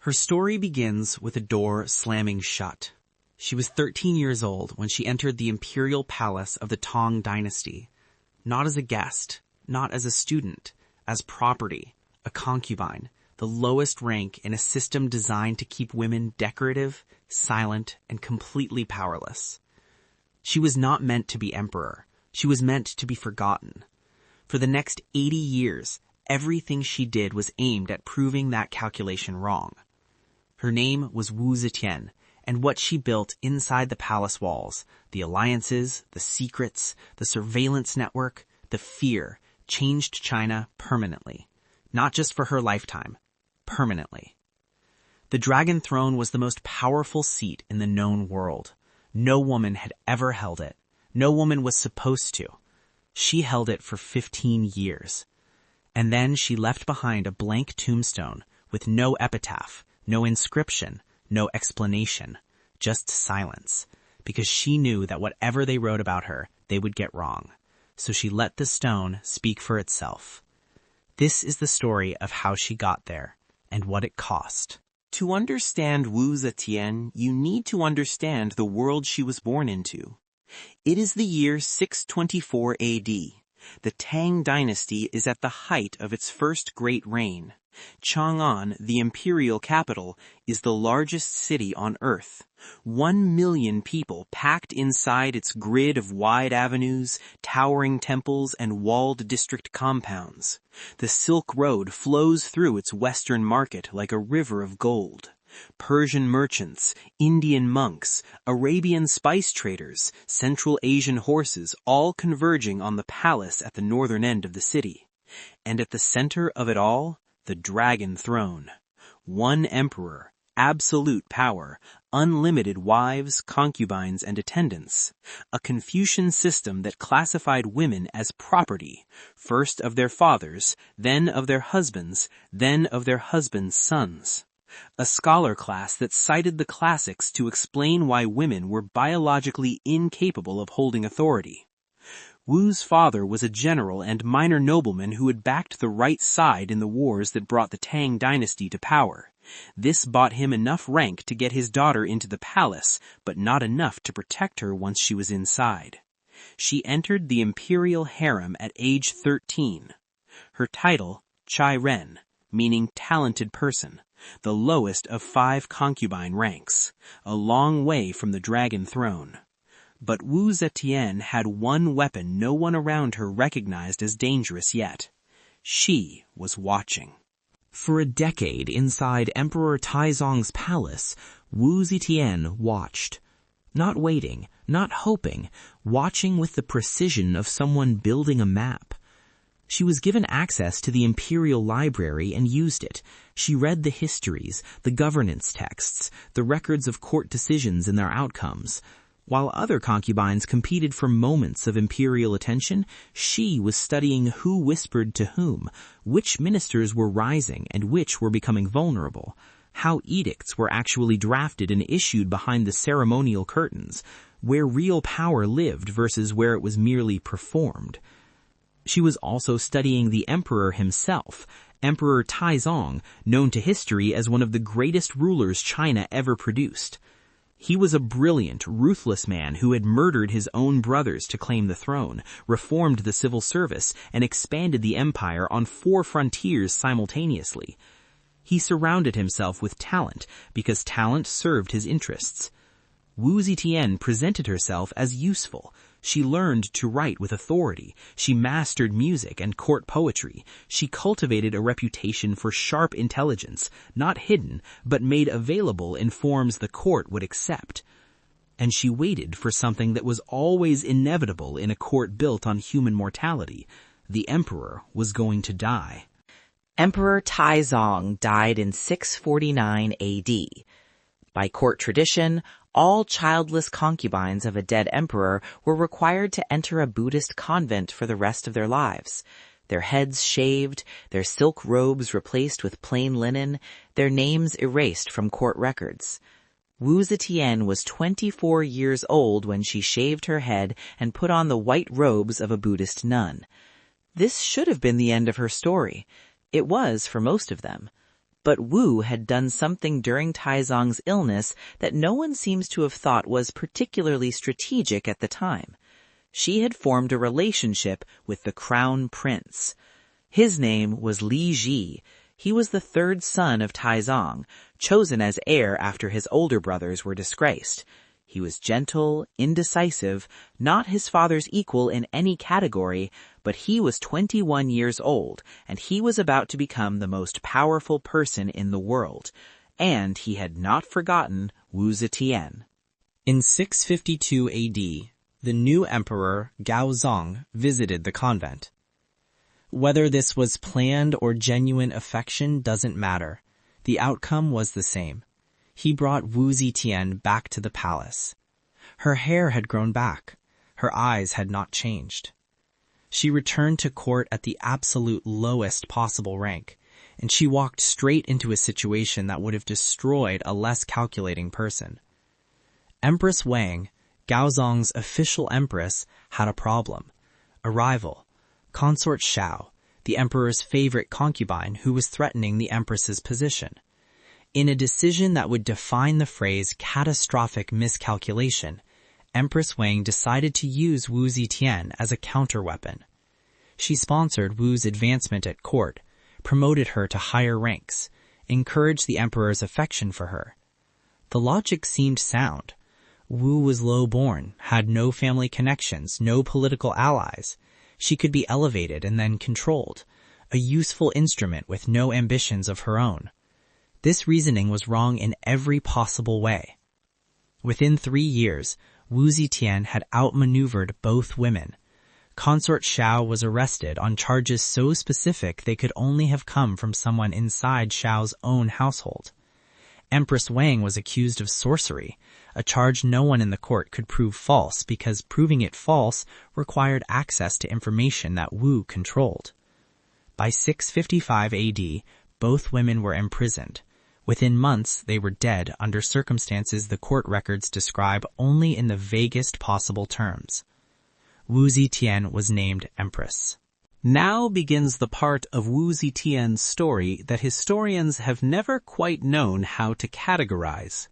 Her story begins with a door slamming shut. She was 13 years old when she entered the imperial palace of the Tang dynasty, not as a guest, not as a student, as property, a concubine, the lowest rank in a system designed to keep women decorative, silent, and completely powerless. She was not meant to be emperor. She was meant to be forgotten. For the next 80 years, everything she did was aimed at proving that calculation wrong. Her name was Wu Zetian, and what she built inside the palace walls, the alliances, the secrets, the surveillance network, the fear, changed China permanently. Not just for her lifetime, permanently. The Dragon Throne was the most powerful seat in the known world. No woman had ever held it. No woman was supposed to. She held it for 15 years. And then she left behind a blank tombstone with no epitaph, no inscription, no explanation, just silence, because she knew that whatever they wrote about her, they would get wrong. So she let the stone speak for itself. This is the story of how she got there and what it cost. To understand Wu Zetian, you need to understand the world she was born into. It is the year 624 AD. The Tang dynasty is at the height of its first great reign. Chang'an, the imperial capital, is the largest city on earth. 1 million people packed inside its grid of wide avenues, towering temples, and walled district compounds. The Silk Road flows through its western market like a river of gold. Persian merchants, Indian monks, Arabian spice traders, Central Asian horses all converging on the palace at the northern end of the city. And at the center of it all, the Dragon Throne. One emperor, absolute power, unlimited wives, concubines, and attendants. A Confucian system that classified women as property, first of their fathers, then of their husbands, then of their husbands' sons. A scholar class that cited the classics to explain why women were biologically incapable of holding authority. Wu's father was a general and minor nobleman who had backed the right side in the wars that brought the Tang dynasty to power. This bought him enough rank to get his daughter into the palace, but not enough to protect her once she was inside. She entered the imperial harem at age 13. Her title, Chai Ren, meaning talented person, the lowest of 5 concubine ranks, a long way from the Dragon Throne. But Wu Zetian had one weapon no one around her recognized as dangerous yet. She was watching. For a decade inside Emperor Taizong's palace, Wu Zetian watched. Not waiting, not hoping, watching with the precision of someone building a map. She was given access to the imperial library and used it. She read the histories, the governance texts, the records of court decisions and their outcomes. While other concubines competed for moments of imperial attention, she was studying who whispered to whom, which ministers were rising and which were becoming vulnerable, how edicts were actually drafted and issued behind the ceremonial curtains, where real power lived versus where it was merely performed. She was also studying the emperor himself, Emperor Taizong, known to history as one of the greatest rulers China ever produced. He was a brilliant, ruthless man who had murdered his own brothers to claim the throne, reformed the civil service, and expanded the empire on 4 frontiers simultaneously. He surrounded himself with talent because talent served his interests. Wu Zetian presented herself as useful. She learned to write with authority. She mastered music and court poetry. She cultivated a reputation for sharp intelligence, not hidden, but made available in forms the court would accept. And she waited for something that was always inevitable in a court built on human mortality. The emperor was going to die. Emperor Taizong died in 649 AD. By court tradition, all childless concubines of a dead emperor were required to enter a Buddhist convent for the rest of their lives. Their heads shaved, their silk robes replaced with plain linen, their names erased from court records. Wu Zetian was 24 years old when she shaved her head and put on the white robes of a Buddhist nun. This should have been the end of her story. It was for most of them. But Wu had done something during Taizong's illness that no one seems to have thought was particularly strategic at the time. She had formed a relationship with the crown prince. His name was Li Ji. He was the third son of Taizong, chosen as heir after his older brothers were disgraced. He was gentle, indecisive, not his father's equal in any category, but he was 21 years old, and he was about to become the most powerful person in the world. And he had not forgotten Wu Zetian. In 652 AD, the new emperor, Gaozong, visited the convent. Whether this was planned or genuine affection doesn't matter. The outcome was the same. He brought Wu Zetian back to the palace. Her hair had grown back. Her eyes had not changed. She returned to court at the absolute lowest possible rank, and she walked straight into a situation that would have destroyed a less calculating person. Empress Wang, Gaozong's official empress, had a problem. A rival, Consort Zhou, the emperor's favorite concubine who was threatening the empress's position. In a decision that would define the phrase catastrophic miscalculation, Empress Wang decided to use Wu Zetian as a counterweapon. She sponsored Wu's advancement at court, promoted her to higher ranks, encouraged the emperor's affection for her. The logic seemed sound. Wu was low-born, had no family connections, no political allies. She could be elevated and then controlled, a useful instrument with no ambitions of her own. This reasoning was wrong in every possible way. Within 3 years, Wu Zetian had outmaneuvered both women. Consort Zhou was arrested on charges so specific they could only have come from someone inside Zhou's own household. Empress Wang was accused of sorcery, a charge no one in the court could prove false because proving it false required access to information that Wu controlled. By 655 AD, both women were imprisoned. Within months, they were dead under circumstances the court records describe only in the vaguest possible terms. Wu Zetian was named Empress. Now begins the part of Wu Zetian's story that historians have never quite known how to categorize.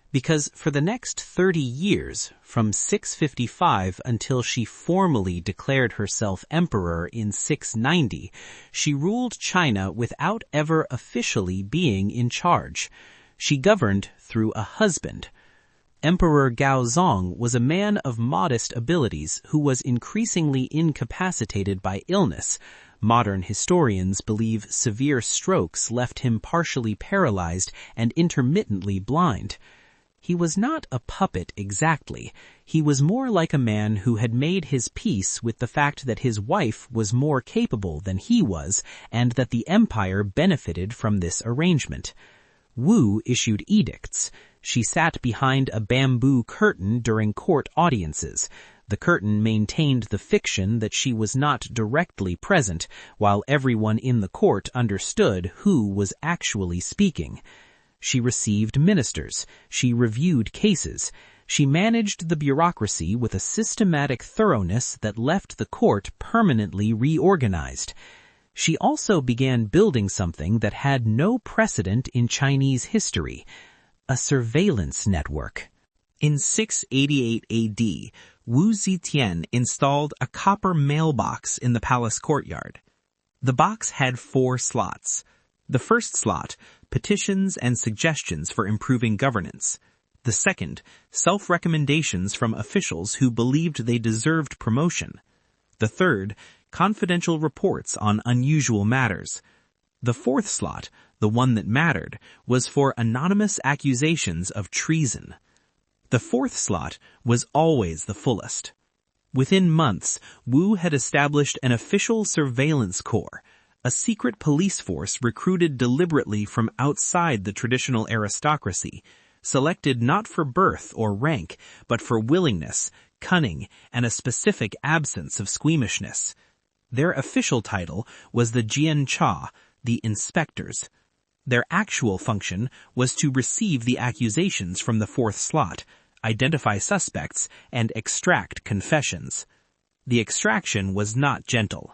Because for the next 30 years, from 655 until she formally declared herself emperor in 690, she ruled China without ever officially being in charge. She governed through a husband. Emperor Gaozong was a man of modest abilities who was increasingly incapacitated by illness. Modern historians believe severe strokes left him partially paralyzed and intermittently blind. He was not a puppet exactly. He was more like a man who had made his peace with the fact that his wife was more capable than he was, and that the empire benefited from this arrangement. Wu issued edicts. She sat behind a bamboo curtain during court audiences. The curtain maintained the fiction that she was not directly present, while everyone in the court understood who was actually speaking. She received ministers. She reviewed cases. She managed the bureaucracy with a systematic thoroughness that left the court permanently reorganized. She also began building something that had no precedent in Chinese history, a surveillance network. In 688 AD, Wu Zetian installed a copper mailbox in the palace courtyard. The box had 4 slots. The first slot, petitions and suggestions for improving governance. The second, self-recommendations from officials who believed they deserved promotion. The third, confidential reports on unusual matters. The fourth slot, the one that mattered, was for anonymous accusations of treason. The fourth slot was always the fullest. Within months, Wu had established an official surveillance corps, a secret police force recruited deliberately from outside the traditional aristocracy, selected not for birth or rank, but for willingness, cunning, and a specific absence of squeamishness. Their official title was the Jiancha, the inspectors. Their actual function was to receive the accusations from the fourth slot, identify suspects, and extract confessions. The extraction was not gentle.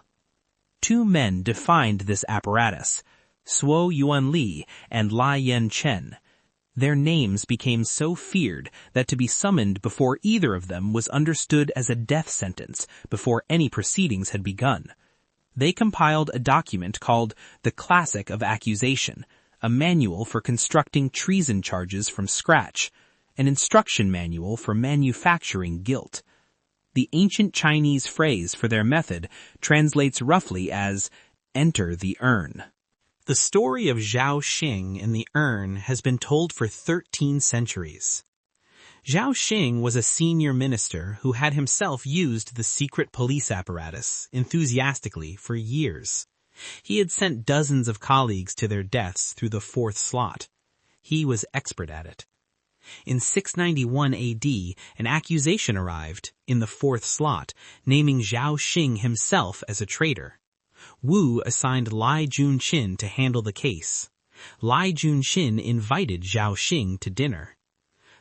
2 men defined this apparatus. Suo Yuanli and Lai Yan Chen. Their names became so feared that to be summoned before either of them was understood as a death sentence before any proceedings had begun. They compiled a document called the Classic of Accusation, a manual for constructing treason charges from scratch, an instruction manual for manufacturing guilt. The ancient Chinese phrase for their method translates roughly as, "enter the urn." The story of Zhao Xing and the urn has been told for 13 centuries. Zhao Xing was a senior minister who had himself used the secret police apparatus enthusiastically for years. He had sent dozens of colleagues to their deaths through the fourth slot. He was expert at it. In 691 AD, an accusation arrived, in the fourth slot, naming Zhao Xing himself as a traitor. Wu assigned Lai Junqin to handle the case. Lai Junqin invited Zhao Xing to dinner.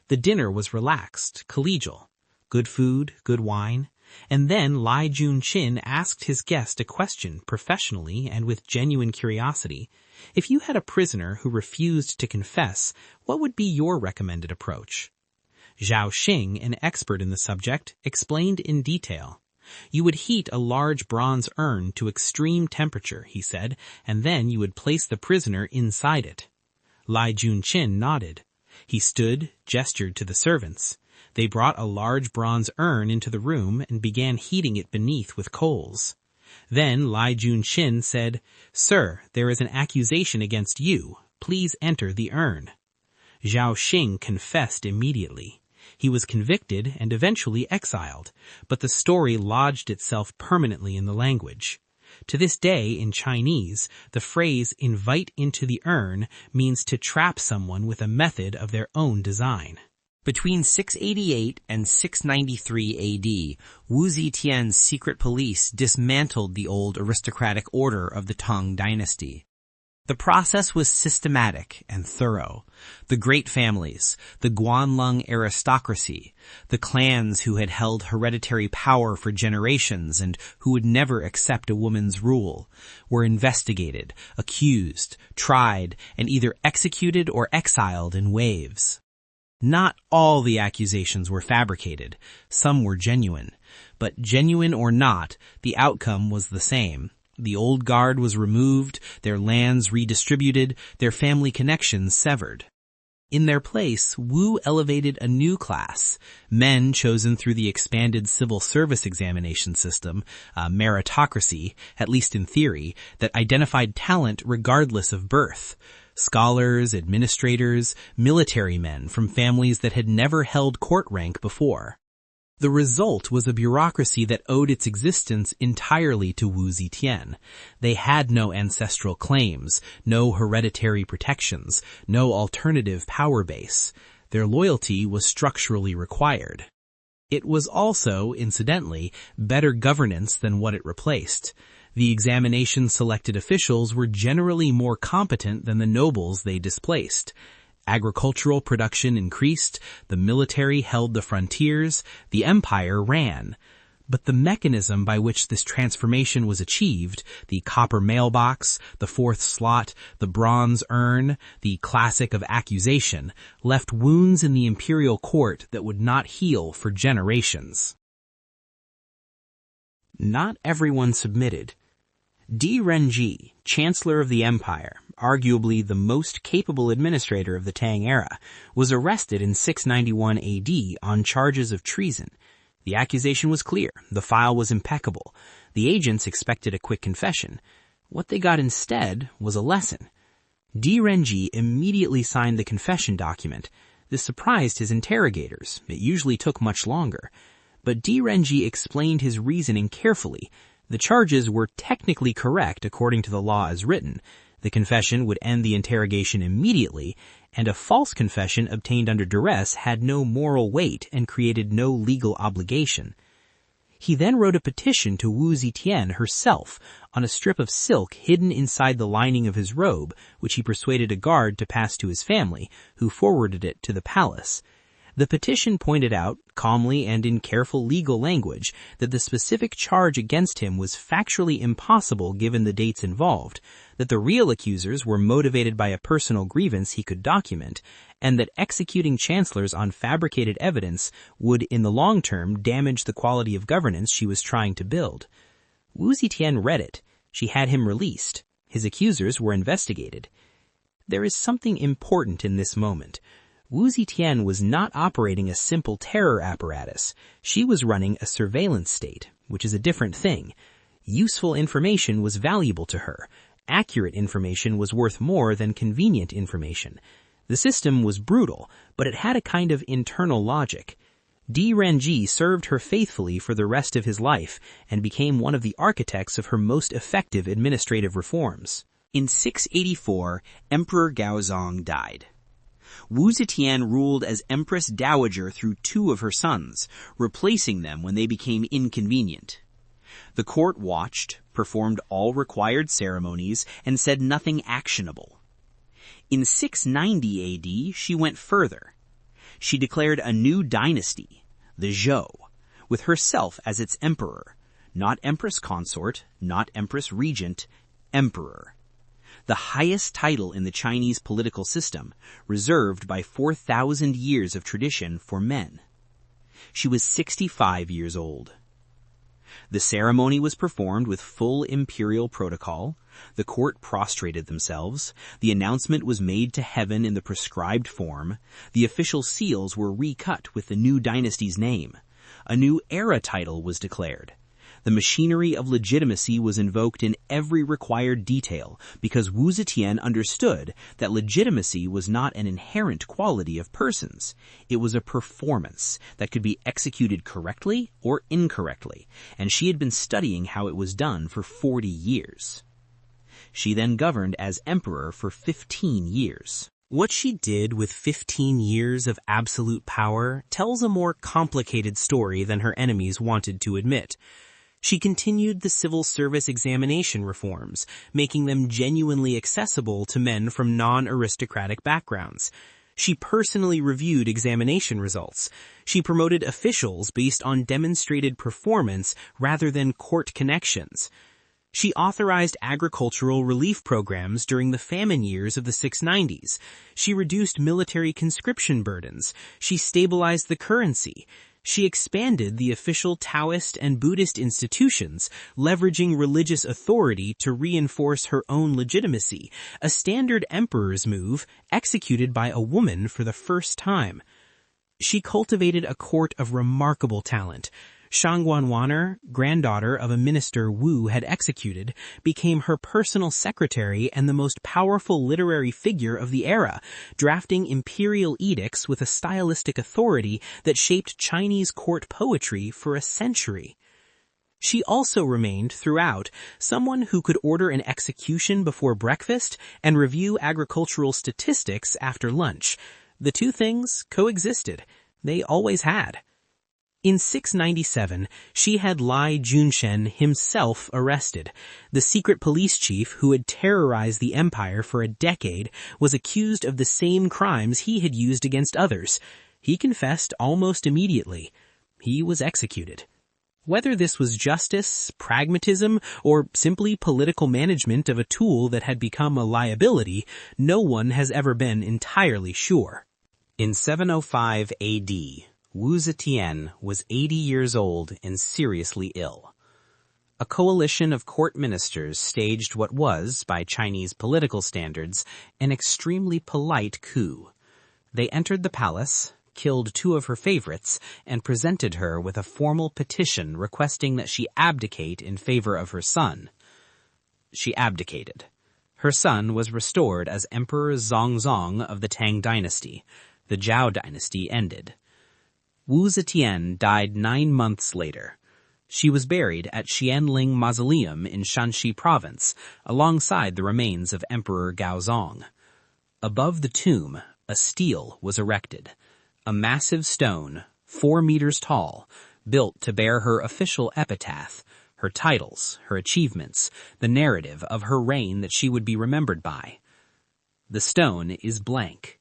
The dinner was relaxed, collegial. Good food, good wine. And then Lai Junqin asked his guest a question professionally and with genuine curiosity. If you had a prisoner who refused to confess, what would be your recommended approach? Zhao Xing, an expert in the subject, explained in detail. You would heat a large bronze urn to extreme temperature, he said, and then you would place the prisoner inside it. Lai Junqin nodded. He stood, gestured to the servants. They brought a large bronze urn into the room and began heating it beneath with coals. Then Lai Junqin said, "Sir, there is an accusation against you. Please enter the urn." Zhao Xing confessed immediately. He was convicted and eventually exiled, but the story lodged itself permanently in the language. To this day, in Chinese, the phrase "invite into the urn" means to trap someone with a method of their own design. Between 688 and 693 AD, Wu Zetian's secret police dismantled the old aristocratic order of the Tang dynasty. The process was systematic and thorough. The great families, the Guanlong aristocracy, the clans who had held hereditary power for generations and who would never accept a woman's rule, were investigated, accused, tried, and either executed or exiled in waves. Not all the accusations were fabricated. Some were genuine. But genuine or not, the outcome was the same. The old guard was removed, their lands redistributed, their family connections severed. In their place, Wu elevated a new class, men chosen through the expanded civil service examination system, a meritocracy, at least in theory, that identified talent regardless of birth. Scholars, administrators, military men from families that had never held court rank before. The result was a bureaucracy that owed its existence entirely to Wu Zetian. They had no ancestral claims, no hereditary protections, no alternative power base. Their loyalty was structurally required. It was also, incidentally, better governance than what it replaced. The examination selected officials were generally more competent than the nobles they displaced. Agricultural production increased, the military held the frontiers, the empire ran. But the mechanism by which this transformation was achieved, the copper mailbox, the fourth slot, the bronze urn, the classic of accusation, left wounds in the imperial court that would not heal for generations. Not everyone submitted. Di Renji, Chancellor of the Empire, arguably the most capable administrator of the Tang era, was arrested in 691 AD on charges of treason. The accusation was clear. The file was impeccable. The agents expected a quick confession. What they got instead was a lesson. Di Renji immediately signed the confession document. This surprised his interrogators. It usually took much longer. But Di Renji explained his reasoning carefully. The charges were technically correct according to the law as written. The confession would end the interrogation immediately, and a false confession obtained under duress had no moral weight and created no legal obligation. He then wrote a petition to Wu Zetian herself on a strip of silk hidden inside the lining of his robe, which he persuaded a guard to pass to his family, who forwarded it to the palace. The petition pointed out, calmly and in careful legal language, that the specific charge against him was factually impossible given the dates involved, that the real accusers were motivated by a personal grievance he could document, and that executing chancellors on fabricated evidence would in the long term damage the quality of governance she was trying to build. Wu Zetian read it. She had him released. His accusers were investigated. There is something important in this moment. Wu Zetian was not operating a simple terror apparatus. She was running a surveillance state, which is a different thing. Useful information was valuable to her. Accurate information was worth more than convenient information. The system was brutal, but it had a kind of internal logic. Di Renji served her faithfully for the rest of his life and became one of the architects of her most effective administrative reforms. In 684, Emperor Taizong died. Wu Zetian ruled as Empress Dowager through 2 of her sons, replacing them when they became inconvenient. The court watched, performed all required ceremonies, and said nothing actionable. In 690 AD, she went further. She declared a new dynasty, the Zhou, with herself as its emperor, not empress consort, not empress regent, emperor. The highest title in the Chinese political system, reserved by 4,000 years of tradition for men. She was 65 years old. The ceremony was performed with full imperial protocol. The court prostrated themselves. The announcement was made to heaven in the prescribed form. The official seals were recut with the new dynasty's name. A new era title was declared. The machinery of legitimacy was invoked in every required detail because Wu Zetian understood that legitimacy was not an inherent quality of persons. It was a performance that could be executed correctly or incorrectly, and she had been studying how it was done for 40 years. She then governed as emperor for 15 years. What she did with 15 years of absolute power tells a more complicated story than her enemies wanted to admit. She continued the civil service examination reforms, making them genuinely accessible to men from non-aristocratic backgrounds. She personally reviewed examination results. She promoted officials based on demonstrated performance rather than court connections. She authorized agricultural relief programs during the famine years of the 690s. She reduced military conscription burdens. She stabilized the currency. She expanded the official Taoist and Buddhist institutions, leveraging religious authority to reinforce her own legitimacy, a standard emperor's move executed by a woman for the first time. She cultivated a court of remarkable talent. Shangguan, granddaughter of a minister Wu had executed, became her personal secretary and the most powerful literary figure of the era, drafting imperial edicts with a stylistic authority that shaped Chinese court poetry for a century. She also remained, throughout, someone who could order an execution before breakfast and review agricultural statistics after lunch. The two things coexisted. They always had. In 697, she had Lai Junshen himself arrested. The secret police chief who had terrorized the empire for a decade was accused of the same crimes he had used against others. He confessed almost immediately. He was executed. Whether this was justice, pragmatism, or simply political management of a tool that had become a liability, no one has ever been entirely sure. In 705 AD, Wu Zetian was 80 years old and seriously ill. A coalition of court ministers staged what was, by Chinese political standards, an extremely polite coup. They entered the palace, killed 2 of her favorites, and presented her with a formal petition requesting that she abdicate in favor of her son. She abdicated. Her son was restored as Emperor Zhongzong of the Tang dynasty. The Zhou dynasty ended. Wu Zetian died 9 months later. She was buried at Xianling Mausoleum in Shanxi province, alongside the remains of Emperor Taizong. Above the tomb, a stele was erected, a massive stone, 4 meters tall, built to bear her official epitaph, her titles, her achievements, the narrative of her reign that she would be remembered by. The stone is blank.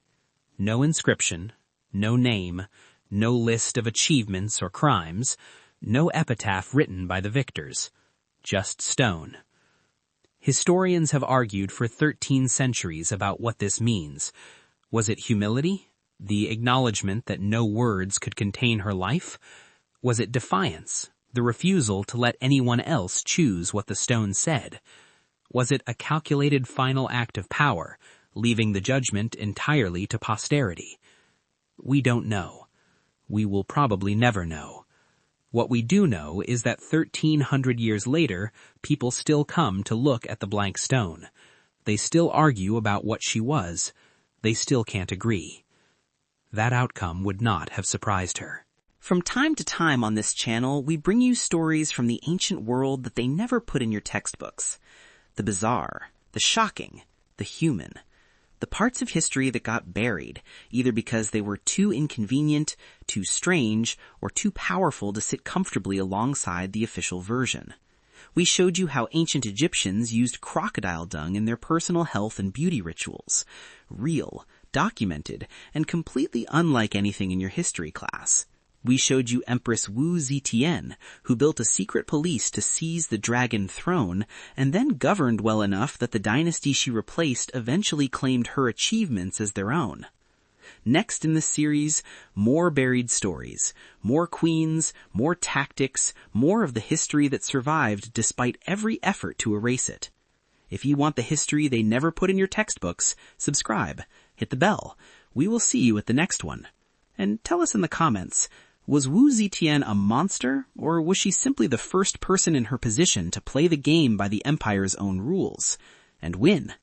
No inscription, No name, no list of achievements or crimes, no epitaph written by the victors. Just stone. Historians have argued for 13 centuries about what this means. Was it humility? The acknowledgement that no words could contain her life? Was it defiance? The refusal to let anyone else choose what the stone said? Was it a calculated final act of power, leaving the judgment entirely to posterity? We don't know. We will probably never know. What we do know is that 1,300 years later, people still come to look at the blank stone. They still argue about what she was. They still can't agree. That outcome would not have surprised her. From time to time on this channel, we bring you stories from the ancient world that they never put in your textbooks. The bizarre, the shocking, the human. The parts of history that got buried, either because they were too inconvenient, too strange, or too powerful to sit comfortably alongside the official version. We showed you how ancient Egyptians used crocodile dung in their personal health and beauty rituals. Real, documented, and completely unlike anything in your history class. We showed you Empress Wu Zetian, who built a secret police to seize the dragon throne, and then governed well enough that the dynasty she replaced eventually claimed her achievements as their own. Next in this series, more buried stories, more queens, more tactics, more of the history that survived despite every effort to erase it. If you want the history they never put in your textbooks, subscribe, hit the bell. We will see you at the next one. And tell us in the comments, was Wu Zetian a monster, or was she simply the first person in her position to play the game by the Empire's own rules, and win?